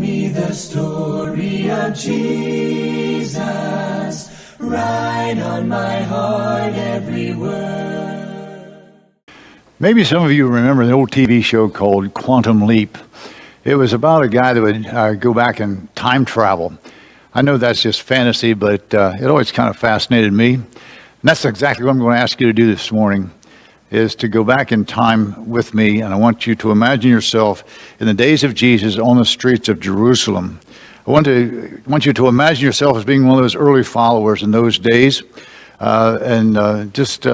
me the story of Jesus. Write on my heart every word. Maybe some of you remember the old TV show called Quantum Leap. It was about a guy that would go back and time travel. I know that's just fantasy, but it always kind of fascinated me. And that's exactly what I'm going to ask you to do this morning, is to go back in time with me, and I want you to imagine yourself in the days of Jesus on the streets of Jerusalem. I want you to imagine yourself as being one of those early followers in those days, and just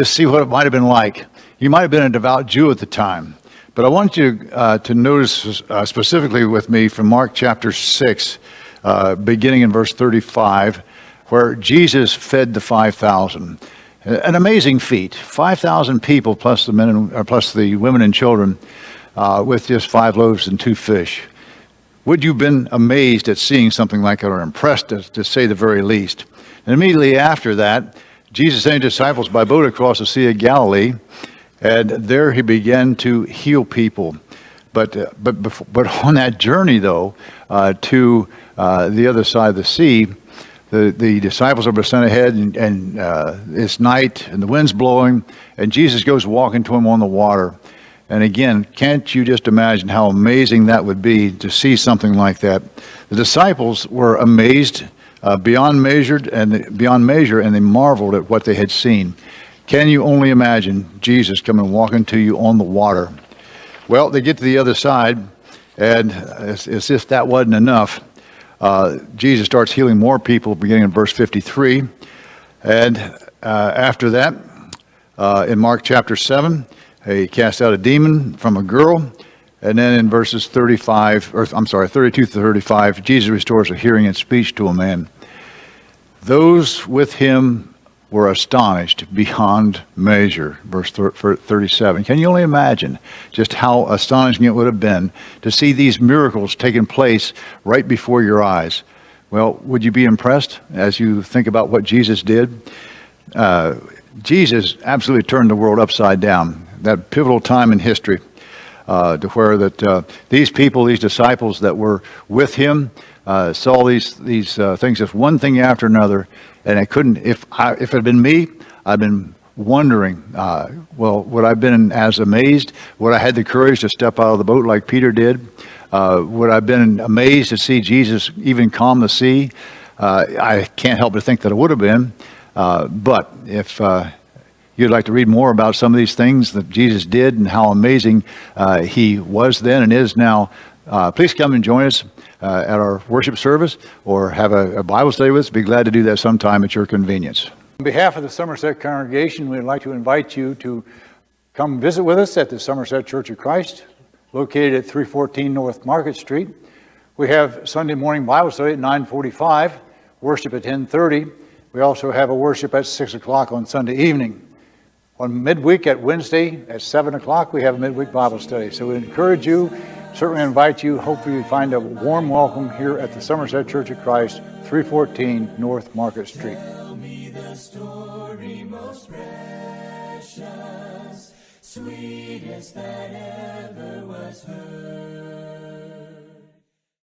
see what it might have been like. You might have been a devout Jew at the time, but I want you to notice specifically with me from Mark chapter 6, beginning in verse 35, where Jesus fed the 5,000. An amazing feat. 5,000 people plus plus the women and children with just 5 loaves and 2 fish. Would you have been amazed at seeing something like that, or impressed, to say the very least? And immediately after that, Jesus sent his disciples by boat across the Sea of Galilee, and there he began to heal people. But on that journey, though, to the other side of the sea, the disciples are sent ahead, and it's night, and the wind's blowing, and Jesus goes walking to them on the water. And again, can't you just imagine how amazing that would be to see something like that? The disciples were amazed beyond measure, and they marveled at what they had seen. Can you only imagine Jesus coming walking to you on the water? Well, they get to the other side, and as if that wasn't enough, Jesus starts healing more people, beginning in verse 53. And after that, in Mark chapter 7, he cast out a demon from a girl. And then in verses 32 to 35, Jesus restores a hearing and speech to a man. Those with him were astonished beyond measure. Verse 37. Can you only imagine just how astonishing it would have been to see these miracles taking place right before your eyes? Well, would you be impressed as you think about what Jesus did? Jesus absolutely turned the world upside down. That pivotal time in history, to where that these people, these disciples that were with him, saw these things, just one thing after another, and I couldn't. If it had been me, I'd been wondering, would I have been as amazed? Would I had the courage to step out of the boat like Peter did? Would I have been amazed to see Jesus even calm the sea? I can't help but think that it would have been. But if you'd like to read more about some of these things that Jesus did and how amazing he was then and is now, please come and join us at our worship service, or have a Bible study with us. Be glad to do that sometime at your convenience. On behalf of the Somerset congregation, we'd like to invite you to come visit with us at the Somerset Church of Christ, located at 314 North Market Street. We have Sunday morning Bible study at 9:45, worship at 10:30. We also have a worship at 6 o'clock on Sunday evening. On midweek at Wednesday at 7 o'clock, we have a midweek Bible study. So we encourage you, certainly invite you. Hopefully you find a warm welcome here at the Somerset Church of Christ, 314 North Market Street. Tell me the story most precious, sweetest that ever was heard.